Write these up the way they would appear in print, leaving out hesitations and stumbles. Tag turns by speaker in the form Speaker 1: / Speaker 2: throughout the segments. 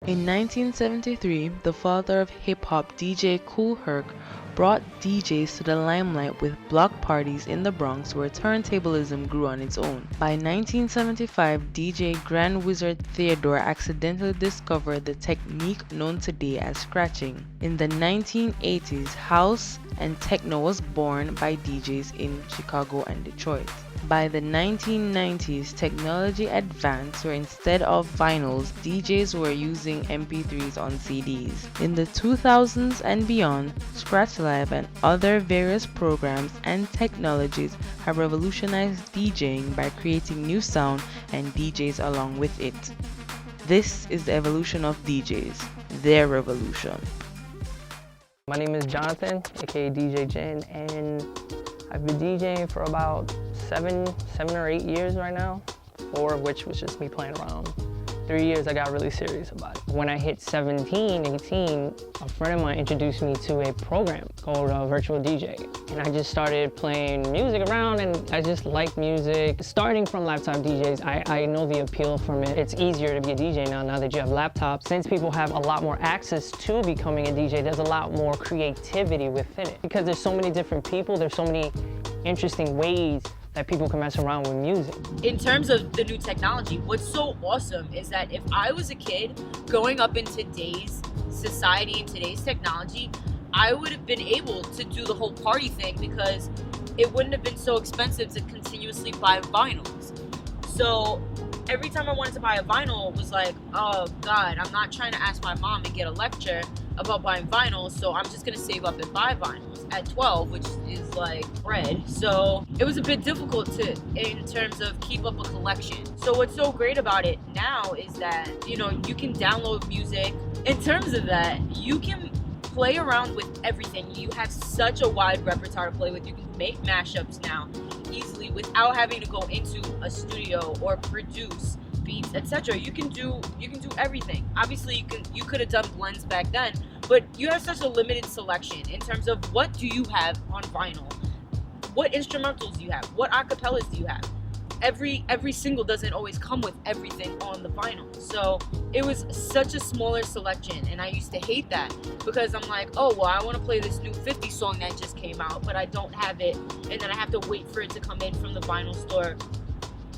Speaker 1: In 1973, the father of hip-hop DJ Kool Herc brought DJs to the limelight with block parties in the Bronx where turntablism grew on its own. By 1975, DJ Grand Wizard Theodore accidentally discovered the technique known today as scratching. In the 1980s, house and techno was born by DJs in Chicago and Detroit. By the 1990s, technology advanced where instead of vinyls, DJs were using MP3s on CDs. In the 2000s and beyond, Scratch Live and other various programs and technologies have revolutionized DJing by creating new sound and DJs along with it. This is the evolution of DJs, their revolution.
Speaker 2: My name is Jonathan, aka DJ Jin, and I've been DJing for about seven or 8 years right now, 4 of which was just me playing around. 3 years I got really serious about it. When I hit 17, 18, a friend of mine introduced me to a program called Virtual DJ. And I just started playing music around, and I just like music. Starting from laptop DJs, I know the appeal from it. It's easier to be a DJ now that you have laptops. Since people have a lot more access to becoming a DJ, there's a lot more creativity within it. Because there's so many different people, there's so many interesting ways that people can mess around with music.
Speaker 3: In terms of the new technology, what's so awesome is that if I was a kid growing up in today's society and today's technology, I would have been able to do the whole party thing because it wouldn't have been so expensive to continuously buy vinyls. So every time I wanted to buy a vinyl, it was like, oh God, I'm not trying to ask my mom and get a lecture about buying vinyls, so I'm just gonna save up and buy vinyls at 12, which is like bread. So it was a bit difficult in terms of keep up a collection. So what's so great about it now is that, you know, you can download music. In terms of that, you can play around with everything. You have such a wide repertoire to play with. You can make mashups now easily without having to go into a studio or produce beats, etc. You can do everything. Obviously, you could have done blends back then, but you have such a limited selection in terms of what do you have on vinyl, what instrumentals do you have, what acapellas do you have. Every single doesn't always come with everything on the vinyl. So it was such a smaller selection, and I used to hate that because I'm like, oh well, I want to play this new 50 song that just came out, but I don't have it, and then I have to wait for it to come in from the vinyl store.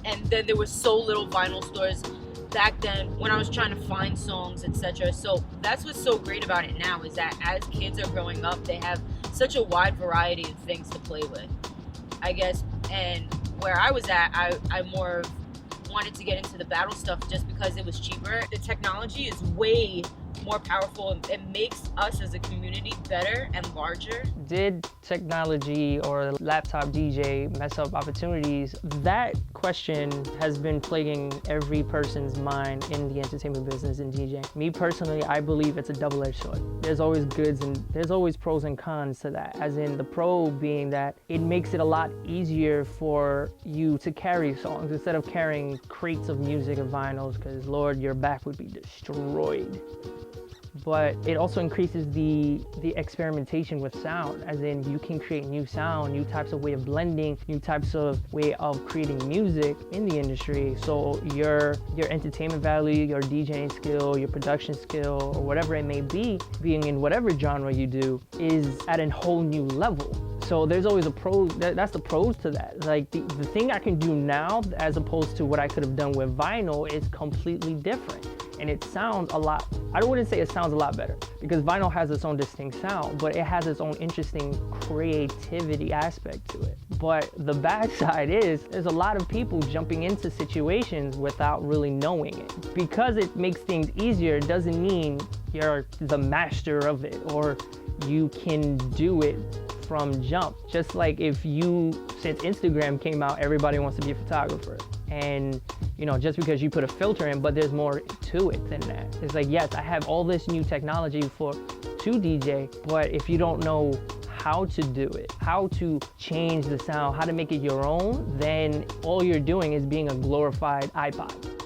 Speaker 3: And then there was so little vinyl stores back then when I was trying to find songs, etc. So that's what's so great about it now is that as kids are growing up, they have such a wide variety of things to play with, I guess. And where I was at, I more wanted to get into the battle stuff just because it was cheaper. The technology is way more powerful and it makes us as a community better and larger.
Speaker 2: Did technology or laptop DJ mess up opportunities? That question has been plaguing every person's mind in the entertainment business in DJ. Me personally, I believe it's a double-edged sword. There's always goods and there's always pros and cons to that. As in the pro being that it makes it a lot easier for you to carry songs instead of carrying crates of music and vinyls, because Lord, your back would be destroyed. But it also increases the experimentation with sound, as in you can create new sound, new types of way of blending, new types of way of creating music in the industry. So your entertainment value, your DJing skill, your production skill, or whatever it may be, being in whatever genre you do, is at a whole new level. So there's always a pro, that's the pros to that. Like the thing I can do now as opposed to what I could have done with vinyl is completely different. And it sounds a lot, I wouldn't say it sounds a lot better because vinyl has its own distinct sound, but it has its own interesting creativity aspect to it. But the bad side is there's a lot of people jumping into situations without really knowing it. Because it makes things easier doesn't mean you're the master of it or you can do it from jump. Just like if since Instagram came out, everybody wants to be a photographer. And you know, just because you put a filter in, but there's more to it than that. It's like, yes, I have all this new technology to DJ, but if you don't know how to do it, how to change the sound, how to make it your own, then all you're doing is being a glorified iPod.